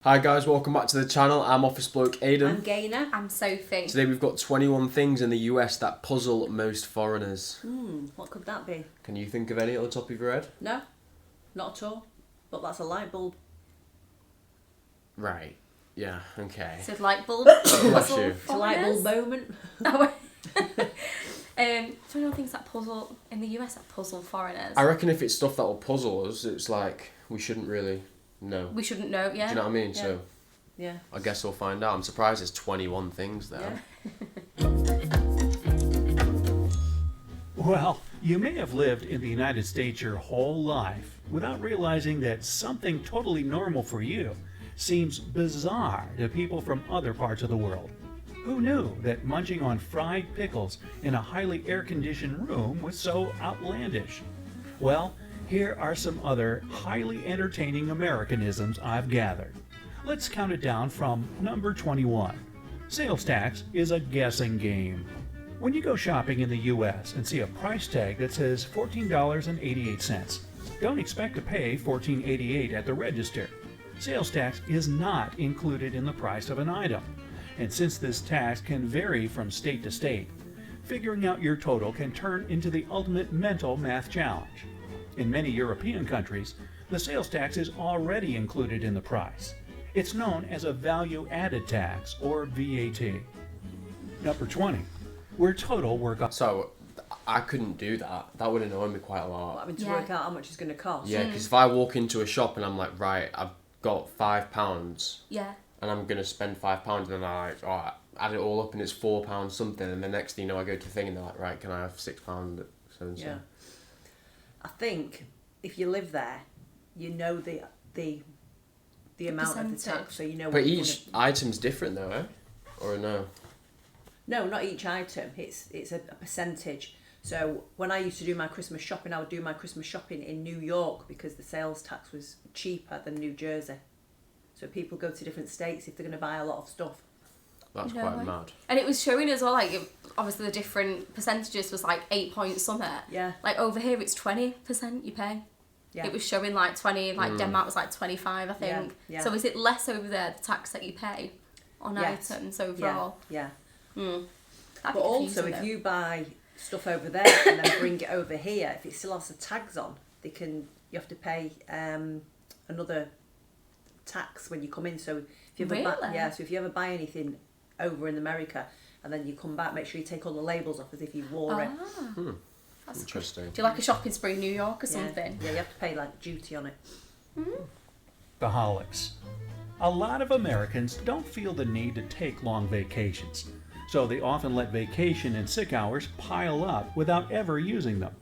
Hi guys, welcome back to the channel. I'm Office Bloke Aidan. I'm Gaynor. I'm Sophie. Today we've got 21 things in the US that puzzle most foreigners. What could that be? Can you think of any at the top of your head? No, not at all. But that's a light bulb. Right. Yeah, okay. So light bulb. Bless you. It's a light bulb moment. 21 things that puzzle in the US that puzzle foreigners. I reckon if it's stuff that will puzzle us, it's like we shouldn't really know. We shouldn't know, yeah. Do you know what I mean? Yeah. So Yeah. I guess we'll find out. I'm surprised there's 21 things there. Yeah. Well, you may have lived in the United States your whole life without realizing that something totally normal for you seems bizarre to people from other parts of the world. Who knew that munching on fried pickles in a highly air-conditioned room was so outlandish? Well, here are some other highly entertaining Americanisms I've gathered. Let's count it down from number 21. Sales tax is a guessing game. When you go shopping in the US and see a price tag that says $14.88, don't expect to pay $14.88 at the register. Sales tax is not included in the price of an item. And since this tax can vary from state to state, figuring out your total can turn into the ultimate mental math challenge. In many European countries, the sales tax is already included in the price. It's known as a value-added tax, or VAT. Number 20. We're total workaholics. So I couldn't do that. That would annoy me quite a lot. Having to Yeah. work out how much it's going to cost. Yeah, because if I walk into a shop and I'm like, right, I've got £5 Yeah. and I'm gonna spend £5 and then I like, oh, add it all up and it's £4 something, and the next thing you know I go to the thing and they're like, right, can I have £6 so and so? Yeah. I think if you live there, you know the amount of the percentage. tax, so you know. But what you're each gonna- item's different though, eh? Or no? No, not each item. It's a percentage. So when I used to do my Christmas shopping, I would do my Christmas shopping in New York because the sales tax was cheaper than New Jersey. So people go to different states if they're going to buy a lot of stuff. That's No quite way. mad. And it was showing as well, like, obviously the different percentages was like 8 points something. Yeah. Like over here it's 20% you pay. Yeah. It was showing like 20, like Denmark was like 25, I think. Yeah. So is it less over there, the tax that you pay on Yes. items overall? Yeah. That'd But be also, confusing, if though. you buy stuff over there and then bring it over here, if it still has the tags on, you have to pay another tax when you come in. So if you ever Really? so if you ever buy anything over in America and then you come back, make sure you take all the labels off as if you wore it. That's Interesting. Do you like a shopping spree in New York or Yeah. something? Yeah, you have to pay like duty on it. Workaholics. A lot of Americans don't feel the need to take long vacations, so they often let vacation and sick hours pile up without ever using them.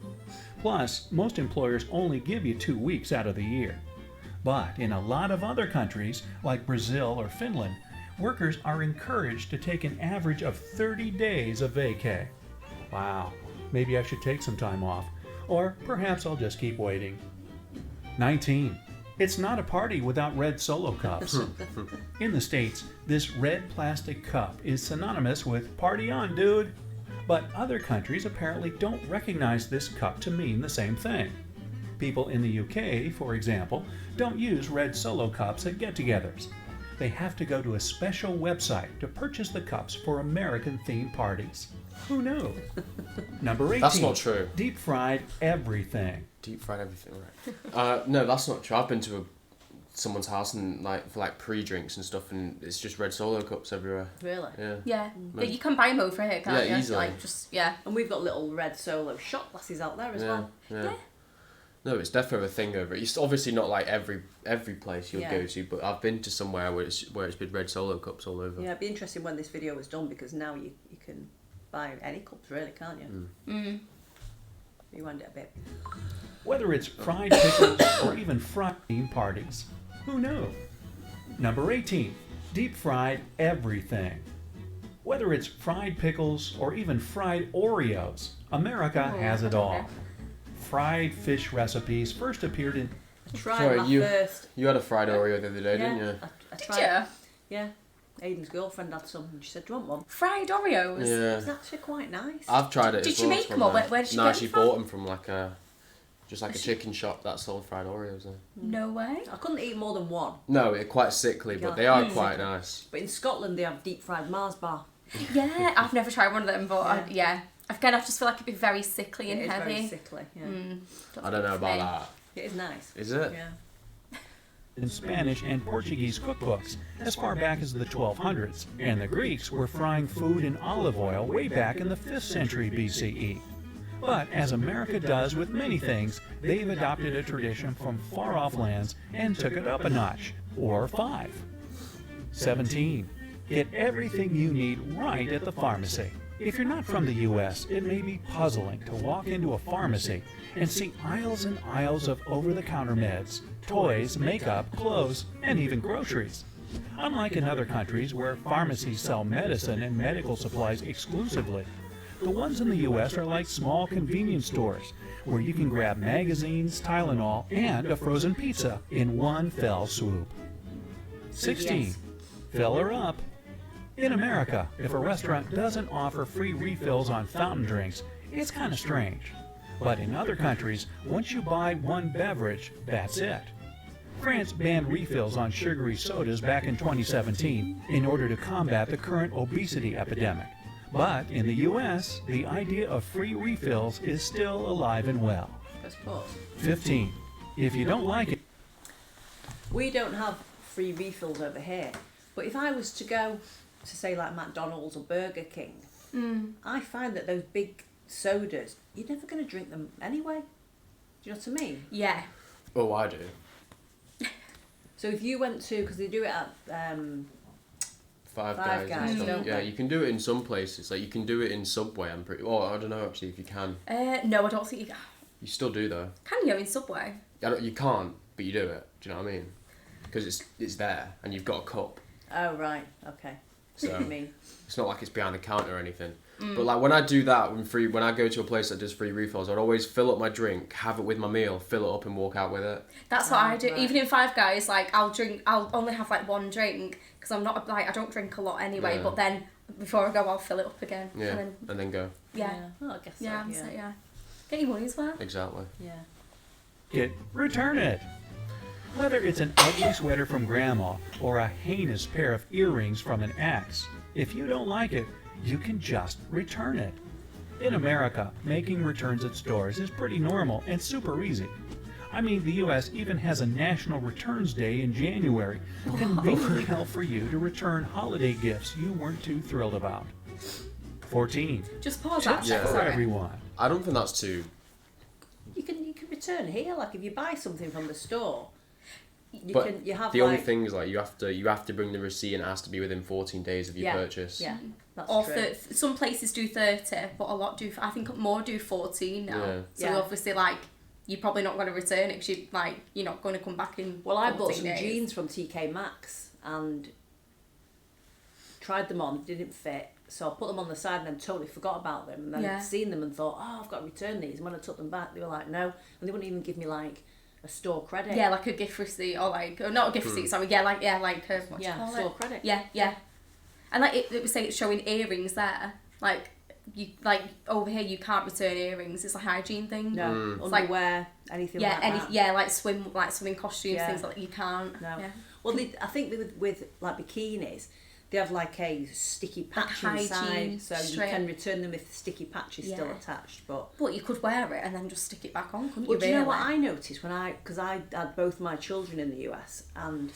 Plus, most employers only give you 2 weeks out of the year. But in a lot of other countries, like Brazil or Finland, workers are encouraged to take an average of 30 days of vacay. Wow, maybe I should take some time off, or perhaps I'll just keep waiting. 19. It's not a party without red Solo cups. In the States, this red plastic cup is synonymous with party on, dude. But other countries apparently don't recognize this cup to mean the same thing. People in the UK, for example, don't use red Solo cups at get-togethers. They have to go to a special website to purchase the cups for American-themed parties. Who knew? Number 18. That's not true. Deep fried everything. Deep fried everything, right? No, that's not true. I've been to someone's house and like for like pre-drinks and stuff, and it's just red Solo cups everywhere. Really? Yeah. Yeah. But you can buy them over here, can't Yeah, you? easily. Like, just, yeah. And we've got little red Solo shot glasses out there as well. Yeah. No, it's definitely a thing over it. It's obviously not like every place you'll Yeah. go to, but I've been to somewhere where it's been red Solo cups all over. Yeah, it'd be interesting when this video was done because now you can buy any cups really, can't you? Rewind it a bit. Whether it's fried pickles or even fried theme parties. Who knew? Number 18. Deep fried everything. Whether it's fried pickles or even fried Oreos, America has it all. Fried fish recipes first appeared in... I tried Sorry, my first. you had a fried Oreo the other day, didn't you? I Did tried. you? Yeah. Aidan's girlfriend had some and she said, do you want one? Fried Oreos? It Yeah. was actually quite nice. I've tried it Did as you well make from them or where did you No, get she them from? bought them from like a Just like a chicken shop that sold fried Oreos there. No way. I couldn't eat more than one. No, they're quite sickly, but they are quite nice. But in Scotland, they have deep fried Mars bar. Yeah, I've never tried one of them, but Yeah. Again, I just feel like it'd be very sickly and It is heavy. very sickly, yeah. I don't know about that. It is nice. Is it? Yeah. In Spanish and Portuguese cookbooks as far back as the 1200s, and the Greeks were frying food in olive oil way back in the 5th century BCE. But as America does with many things, they've adopted a tradition from far-off lands and took it up a notch, or 5. 17. Get everything you need right at the pharmacy. If you're not from the U.S., it may be puzzling to walk into a pharmacy and see aisles and aisles of over-the-counter meds, toys, makeup, clothes, and even groceries. Unlike in other countries where pharmacies sell medicine and medical supplies exclusively, the ones in the U.S. are like small convenience stores where you can grab magazines, Tylenol, and a frozen pizza in one fell swoop. 16. Yes. Fill her up. In America, if a restaurant doesn't offer free refills on fountain drinks, it's kind of strange. But in other countries, once you buy one beverage, that's it. France banned refills on sugary sodas back in 2017 in order to combat the current obesity epidemic. But in the U.S., the idea of free refills is still alive and well. I suppose. 15. If you don't like it, We don't have free refills over here. But if I was to go to, say, like McDonald's or Burger King, I find that those big sodas, you're never going to drink them anyway. Do you know what I mean? Yeah. Oh, I do. So if you went to, because they do it at Five Guys, Guys and stuff. don't Yeah, they? you can do it in some places. Like you can do it in Subway. I'm pretty. Oh, I don't know actually if you can. No, I don't think you can. You still do though. Can you in Subway? You can't, but you do it. Do you know what I mean? Because it's there and you've got a cup. Oh, right. Okay. So What do you mean? it's not like it's behind the counter or anything. But like when I do that when I go to a place that does free refills, I'd always fill up my drink, have it with my meal, fill it up and walk out with it. That's what I do. Right. Even in Five Guys, like I'll only have like one drink because I'm not like I don't drink a lot anyway. Yeah. But then before I go, I'll fill it up again. Yeah, And then, go. yeah. Oh, I guess so. Yeah, Yeah. so yeah. Get your money's worth. Exactly. Yeah. return it. Whether it's an ugly sweater from Grandma or a heinous pair of earrings from an ex, if you don't like it, you can just return it. In America, making returns at stores is pretty normal and super easy. I mean, the U.S. even has a National Returns Day in January, conveniently held for you to return holiday gifts you weren't too thrilled about. 14. Just pause that. Tips Yeah. for Sorry. everyone. I don't think that's too. You can return here. Like if you buy something from the store, you But have the like, only thing is like you have to bring the receipt and it has to be within 14 days of your purchase. Yeah, that's Or true. some places do 30, but a lot do. I think more do 14 now. Yeah. So Yeah. obviously, like you're probably not going to return it because you're not going to come back in. Well, I bought 14 some days. jeans from TK Maxx and tried them on, didn't fit. So I put them on the side and then totally forgot about them. And then Yeah. seen them and thought, oh, I've got to return these. And when I took them back, they were like, no. And they wouldn't even give me like a store credit. Yeah, like a gift receipt or not a gift receipt. Sorry, yeah, like what do you Yeah, call store it? credit. Yeah. And like it would say it's showing earrings there. Like you over here you can't return earrings. It's a hygiene thing. No, It's like- underwear, anything Yeah, like that. yeah, like swimming costumes, Yeah. things like that you can't. No. Yeah. Well, I think with like bikinis, they have like a sticky patch hygiene inside, so strip. you can return them if the sticky patch is still Yeah. attached. But But you could wear it and then just stick it back on, couldn't well, you? do you know really? what I noticed because I had both my children in the US and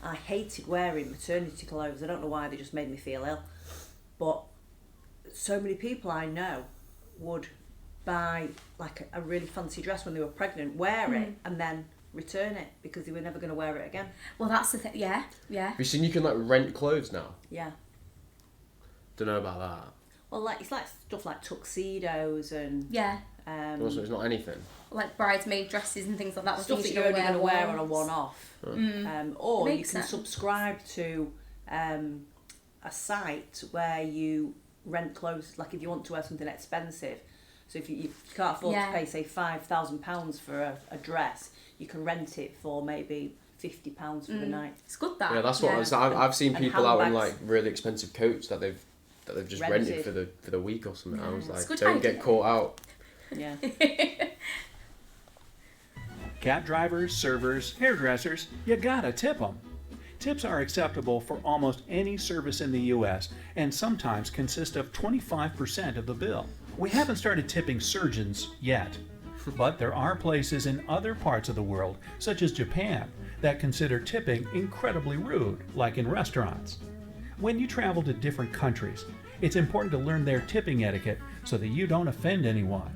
I hated wearing maternity clothes. I don't know why, they just made me feel ill. But so many people I know would buy like a really fancy dress when they were pregnant, wear it, and then return it because they were never going to wear it again. Well, that's the thing. Yeah. Have you seen you can like rent clothes now? Yeah. Don't know about that. Well, like it's like stuff like tuxedos and Yeah. Also, it's not anything. Like bridesmaid dresses and things like that. stuff things that you you're only don't going to wear on a once. one-off. Or you Makes can sense. subscribe to a site where you rent clothes. Like if you want to wear something expensive, so if you can't afford Yeah. to pay say £5,000 for a dress, you can rent it for maybe £50 for the night. It's good that. Yeah, that's what I was. I've seen And people out in like handbags. really expensive coats that they've just rented Rented. for the week or something. I was It's like, good don't idea. get caught out. Yeah. Cab drivers, servers, hairdressers, you gotta tip them. Tips are acceptable for almost any service in the U.S. and sometimes consist of 25% of the bill. We haven't started tipping surgeons yet, but there are places in other parts of the world, such as Japan, that consider tipping incredibly rude, like in restaurants. When you travel to different countries, it's important to learn their tipping etiquette so that you don't offend anyone.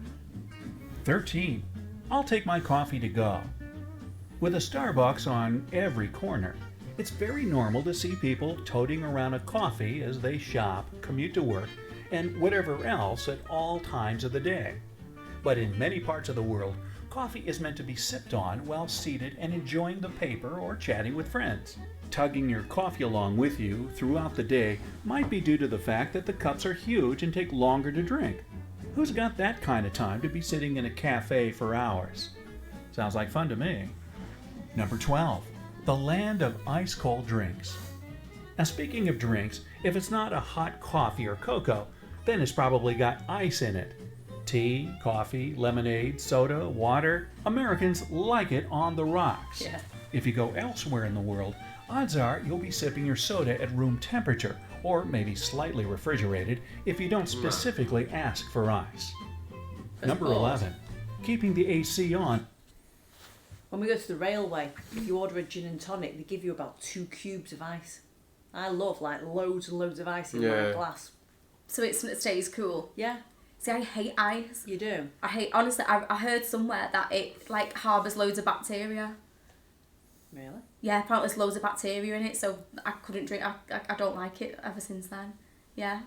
13. I'll take my coffee to go. With a Starbucks on every corner, it's very normal to see people toting around a coffee as they shop, commute to work, and whatever else at all times of the day. But in many parts of the world, coffee is meant to be sipped on while seated and enjoying the paper or chatting with friends. Tugging your coffee along with you throughout the day might be due to the fact that the cups are huge and take longer to drink. Who's got that kind of time to be sitting in a cafe for hours? Sounds like fun to me. Number 12. The land of ice-cold drinks. Now, speaking of drinks, if it's not a hot coffee or cocoa, then it's probably got ice in it. Tea, coffee, lemonade, soda, water. Americans like it on the rocks. Yeah. If you go elsewhere in the world, odds are you'll be sipping your soda at room temperature, or maybe slightly refrigerated if you don't specifically ask for ice. Number 11. Keeping the AC on. When we go to the railway, if you order a gin and tonic, they give you about 2 cubes of ice. I love like loads and loads of ice in my glass. So it stays cool. Yeah. See, I hate ice. You do? Honestly, I heard somewhere that it like harbours loads of bacteria. Really? Yeah, apparently there's loads of bacteria in it, so I couldn't drink. I don't like it ever since then. Yeah.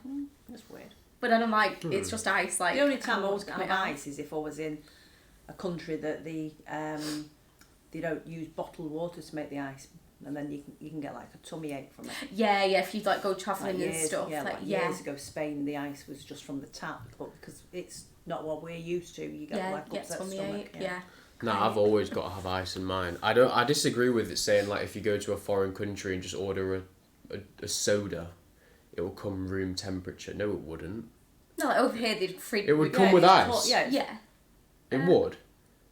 That's weird. But then I'm like, it's just ice. Like The only time I was was going to have ice is if I was in a country that they don't use bottled water to make the ice, and then you can get like a tummy ache from it. Yeah, if you like go travelling and stuff. Yeah, years ago, Spain, the ice was just from the tap, but because it's not what we're used to, you get like upset stomach. Yeah. No, I've always got to have ice in mine. I disagree with it saying like if you go to a foreign country and just order a soda, it will come room temperature. No, it wouldn't. No, like over here they'd freak. It would come with ice. Yeah. It would.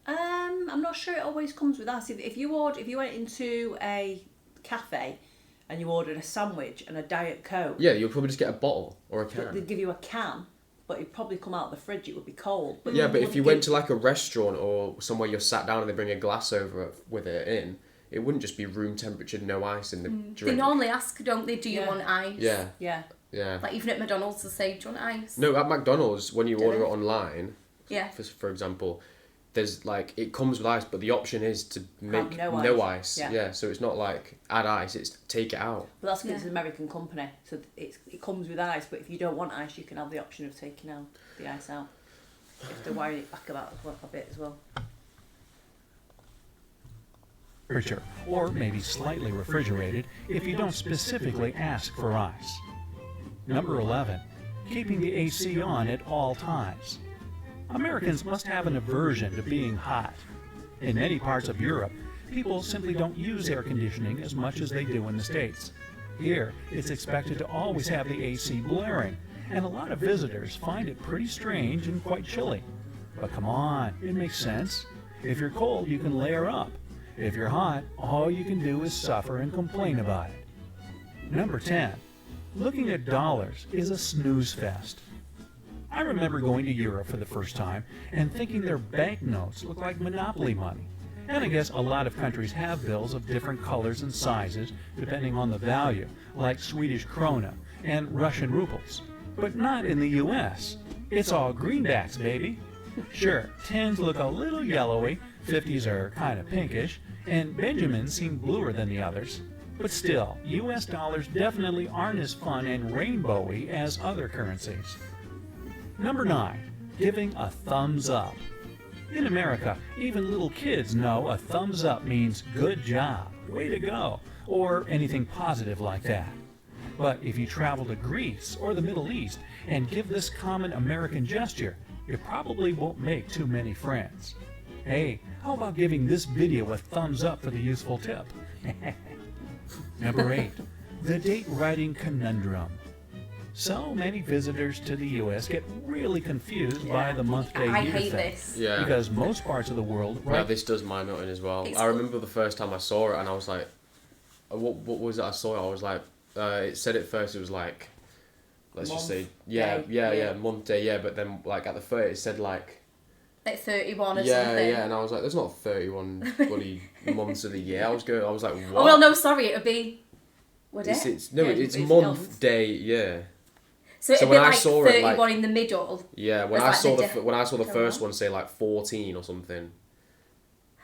I'm not sure it always comes with ice. If you went into a cafe and you ordered a sandwich and a Diet Coke. Yeah, you'll probably just get a bottle or a can. They'd give you a can, but it'd probably come out of the fridge. It would be cold. But if you went to like a restaurant or somewhere you're sat down and they bring a glass over with it in, it wouldn't just be room temperature, no ice in the drink. They normally ask, don't they, do you want ice? Yeah. Yeah. Yeah. Like even at McDonald's they say, do you want ice? No, at McDonald's, when you order it online, yeah. for example, there's like, it comes with ice, but the option is to make no ice. Yeah, so it's not like add ice, it's take it out. But that's because it's an American company, so it comes with ice, but if you don't want ice, you can have the option of taking out the ice out. If they're wiring it back about a bit as well. Temperature, or maybe slightly refrigerated if you don't specifically ask for ice. Number 11. Keeping the AC on at all times. Americans must have an aversion to being hot. In many parts of Europe, people simply don't use air conditioning as much as they do in the States. Here, it's expected to always have the AC blaring, and a lot of visitors find it pretty strange and quite chilly. But come on, it makes sense. If you're cold, you can layer up. If you're hot, all you can do is suffer and complain about it. Number 10. Looking at dollars is a snooze fest. I remember going to Europe for the first time and thinking their banknotes looked like Monopoly money. And I guess a lot of countries have bills of different colors and sizes depending on the value, like Swedish krona and Russian rubles. But not in the US. It's all greenbacks, baby. Sure, 10s look a little yellowy, 50s are kind of pinkish, and Benjamins seem bluer than the others. But still, US dollars definitely aren't as fun and rainbowy as other currencies. Number 9. Giving a thumbs up. In America, even little kids know a thumbs up means good job, way to go, or anything positive like that. But if you travel to Greece or the Middle East and give this common American gesture, you probably won't make too many friends. Hey, how about giving this video a thumbs up for the useful tip? Number 8. The date writing conundrum. So many visitors to the U.S. get really confused by the month-day I year hate thing. this. Yeah. Because most parts of the world, Yeah, this does my nut in as well. It's- I remember the first time I saw it and I was like, what was it I saw? I was like, it said at first it was like, let's just say, month, day, yeah, but then like at the first it said like, 31 or yeah, something. yeah, and I was like, there's not 31 bloody months of the year. I was like, what? Oh, well, no, sorry, it would be... Would it? It's Yeah, it's it's month, months. day, yeah. So it'd so be when I like saw it, 31 like- in the middle. Yeah, when Was I like saw the when I saw the Go first on. one say like 14 or something.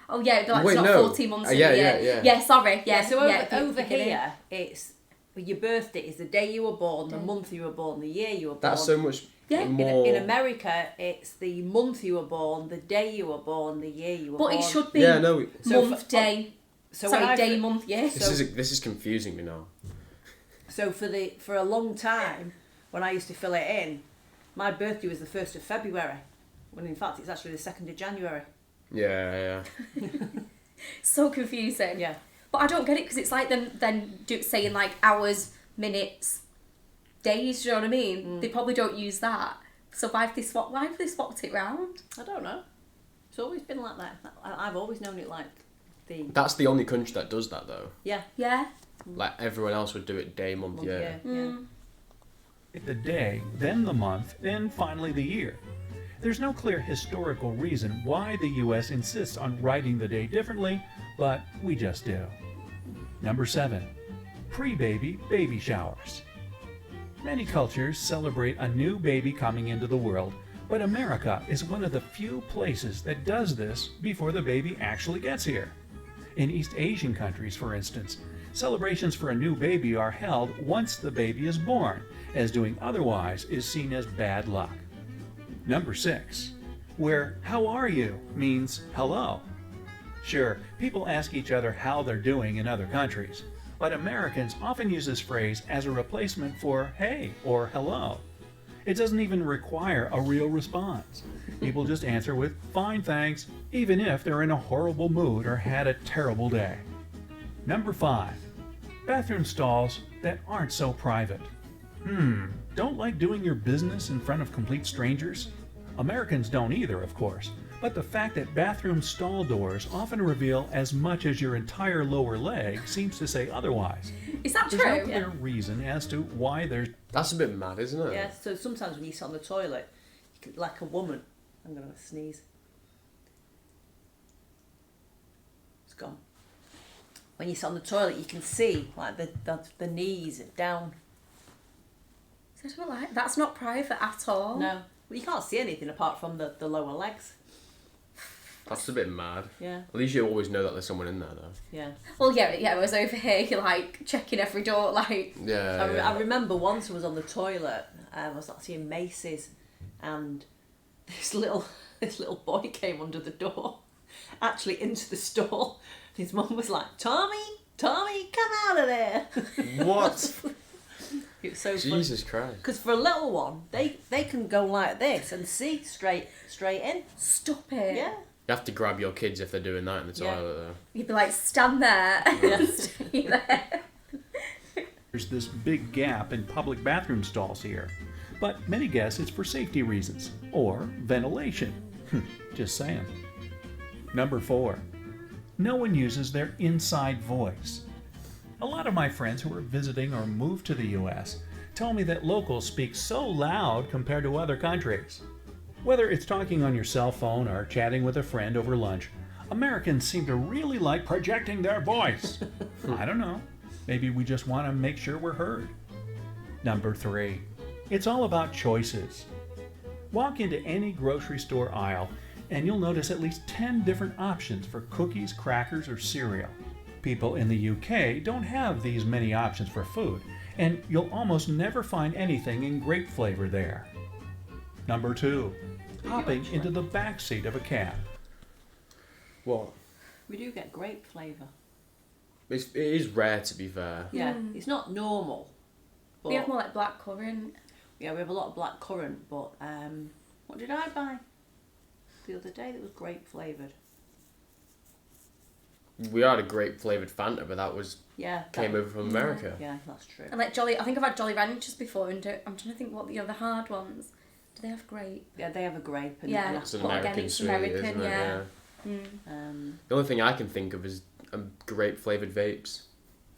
Oh, yeah, it'd be like Wait, it's not no. 14 months Yeah, in the yeah, year. yeah. Yeah, sorry. Yeah, Yeah, so yeah, over beginning. here, it's your birthday is the day you were born, the month you were born, the year you were born. That's so much Yeah. more. In America, it's the month you were born, the day you were born, the year you were But born. it should be Yeah, no. So month, for- day. So Sorry, when I- day, month, year. This is confusing me now. So for a long time, when I used to fill it in, my birthday was the 1st of February, when in fact it's actually the 2nd of January. Yeah. So confusing. Yeah. But I don't get it because it's like them then saying like hours, minutes, days. Do you know what I mean? They probably don't use that. So why have they swapped it round? I don't know. It's always been like that. I've always known it like the... That's the only country that does that though. Yeah. Yeah. Like everyone else would do it day, month, year. Yeah. the day, then the month, then finally the year. There's no clear historical reason why the U.S. insists on writing the day differently, but we just do. Number 7. Pre-baby baby showers. Many cultures celebrate a new baby coming into the world, but America is one of the few places that does this before the baby actually gets here. In East Asian countries, for instance, celebrations for a new baby are held once the baby is born, as doing otherwise is seen as bad luck. Number 6, where "how are you" means hello. Sure, people ask each other how they're doing in other countries, but Americans often use this phrase as a replacement for hey or hello. It doesn't even require a real response. People just answer with fine thanks, even if they're in a horrible mood or had a terrible day. Number 5, bathroom stalls that aren't so private. Don't like doing your business in front of complete strangers? Americans don't either, of course, but the fact that bathroom stall doors often reveal as much as your entire lower leg seems to say otherwise. Is that There's no true? clear reason as to why there's That's a bit mad, isn't it? Yeah, so sometimes when you sit on the toilet, you can, like a woman, I'm going to sneeze. It's gone. When you sit on the toilet, you can see like the knees down. I don't like that's not private at all. No, well, you can't see anything apart from the lower legs. That's a bit mad. Yeah, At least you always know that there's someone in there, though. yeah. Well, yeah. I was over here, you're like checking every door, like. Yeah. I remember once I was on the toilet. I was actually in Macy's, and this little boy came under the door, actually into the store. His mum was like, Tommy, come out of there. What? It was so funny. Jesus Christ. Because for a little one, they can go like this and see straight in. Stop it. Yeah. You have to grab your kids if they're doing that in the Yeah. toilet, though. You'd be like, stand there. Yeah. Stay there. this big gap in public bathroom stalls here, but many guess it's for safety reasons or ventilation. Just saying. Number 4, no one uses their inside voice. A lot of my friends who are visiting or moved to the U.S. tell me that locals speak so loud compared to other countries. Whether it's talking on your cell phone or chatting with a friend over lunch, Americans seem to really like projecting their voice. I don't know. Maybe we just want to make sure we're heard. Number 3, it's all about choices. Walk into any grocery store aisle and you'll notice at least 10 different options for cookies, crackers, or cereal. People in the UK don't have these many options for food, and you'll almost never find anything in grape flavor there. Number 2, hopping into the back seat of a cab. What? We do get grape flavour. It is rare, to be fair. Yeah, it's not normal. But We have more like black currant. yeah, we have a lot of black currant, but what did I buy the other day that was grape flavoured? We had a grape flavoured Fanta, but that was came over from America. Yeah, that's true. And like I think I've had Jolly Ranchers before, and I'm trying to think what the other hard ones. Do they have grape? Yeah, they have a grape. And Yeah, It's an but American again, it's sweet, American, isn't it? yeah. The only thing I can think of is grape flavoured vapes.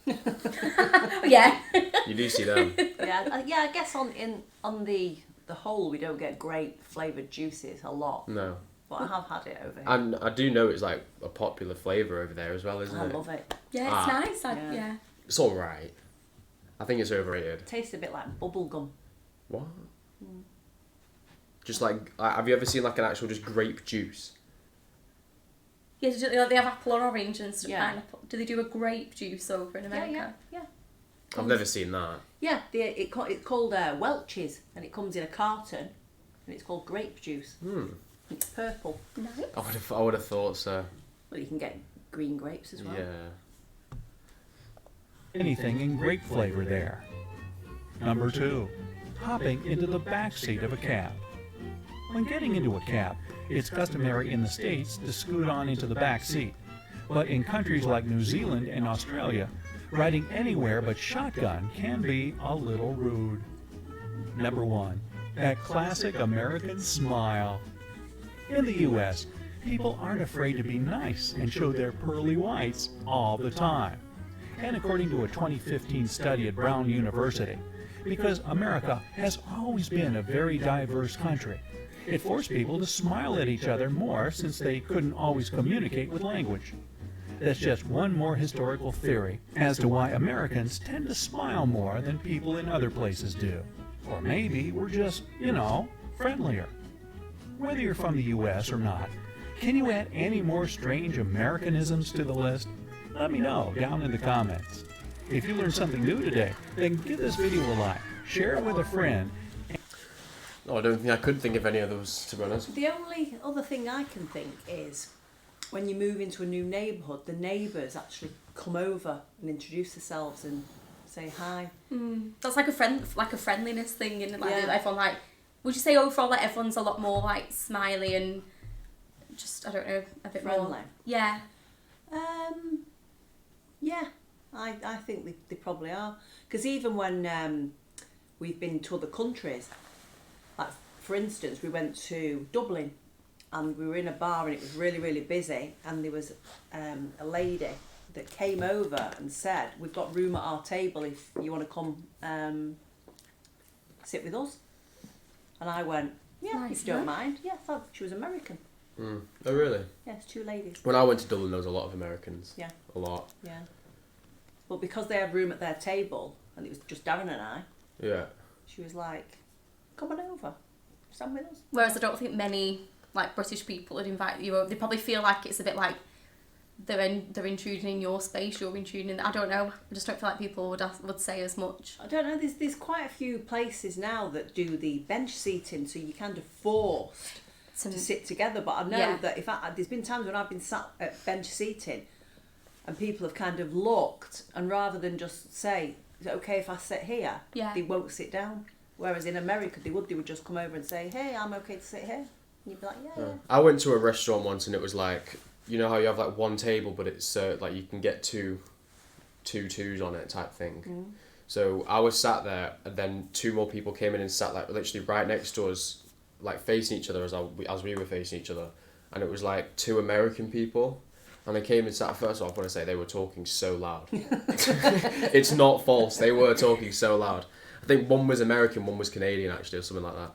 Yeah. You do see them. Yeah, I guess on the whole, we don't get grape flavoured juices a lot. No. But I have had it over here. And I do know it's like a popular flavour over there as well, isn't it? I love it. Yeah, it's nice. Yeah. It's alright. I think it's overrated. It tastes a bit like bubble gum. What? Just like, have you ever seen like an actual just grape juice? Yeah, do they have apple or orange and stuff? Yeah. Pineapple? Do they do a grape juice over in America? Yeah. I've never seen that. Yeah, it's called Welch's, and it comes in a carton, and it's called grape juice. It's purple. Nice. I would have thought so. Well, you can get green grapes as well. Yeah. Anything in grape flavor there. Number 2, hopping into the back seat of a cab. When getting into a cab, it's customary in the States to scoot on into the back seat. But in countries like New Zealand and Australia, riding anywhere but shotgun can be a little rude. Number 1, that classic American smile. In the U.S., people aren't afraid to be nice and show their pearly whites all the time. And according to a 2015 study at Brown University, because America has always been a very diverse country, it forced people to smile at each other more since they couldn't always communicate with language. That's just one more historical theory as to why Americans tend to smile more than people in other places do. Or maybe we're just, friendlier. Whether you're from the U.S. or not, can you add any more strange Americanisms to the list? Let me know down in the comments. If you learned something new today, then give this video a like, share it with a friend. No, I don't think I could think of any of those, to be honest. The only other thing I can think is when you move into a new neighbourhood, the neighbours actually come over and introduce themselves and say hi. That's like a friendliness thing, and like Yeah. everyone like. Would you say overall that everyone's a lot more like smiley and just, I don't know, a bit Friendly. more? Yeah. Yeah, I think they probably are. Because even when we've been to other countries, like for instance, we went to Dublin and we were in a bar and it was really, really busy, and there was a lady that came over and said, "We've got room at our table if you want to come sit with us." And I went, "Yeah, Nice, if you don't yeah. mind." Yeah, I thought she was American. Oh, really? Yeah, it's 2 ladies. When I went to Dublin, there was a lot of Americans. Yeah. A lot. Yeah. But because they had room at their table, and it was just Darren and I, Yeah. she was like, "Come on over, stand with us." Whereas I don't think many like British people would invite you over. They probably feel like it's a bit like they're intruding in your space, you're intruding in. I don't know. I just don't feel like people would say as much. I don't know, there's quite a few places now that do the bench seating, so you're kind of forced to sit together. But I know that there's been times when I've been sat at bench seating and people have kind of looked, and rather than just say, "Is it okay if I sit here?" Yeah. they won't sit down. Whereas in America, they would just come over and say, "Hey, I'm okay to sit here." And you'd be like, yeah. I went to a restaurant once and it was like, you know how you have like one table but it's like you can get two twos on it type thing. So I was sat there and then 2 more people came in and sat like literally right next to us, like facing each other as we were facing each other, and it was like 2 American people. And they came and sat. First off, I want to say they were talking so loud. It's not false. They were talking so loud. I think one was American, one was Canadian actually, or something like that.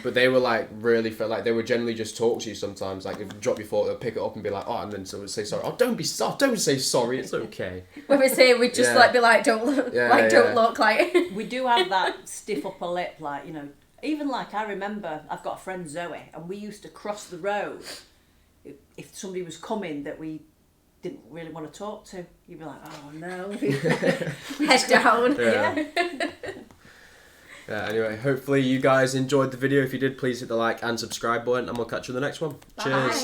But they were like really felt like they would generally just talk to you sometimes. Like if you drop your fork, they'll pick it up and be like, "Oh," and then someone would say sorry. "Oh, don't say sorry. It's okay." Whereas here we'd just like be like, "Don't look, don't look like." We do have that stiff upper lip, like, even like I remember I've got a friend Zoe, and we used to cross the road if somebody was coming that we didn't really want to talk to. You'd be like, "Oh no." Head down. Yeah. Anyway, hopefully you guys enjoyed the video. If you did, please hit the like and subscribe button, and we'll catch you in the next one. Bye. Cheers.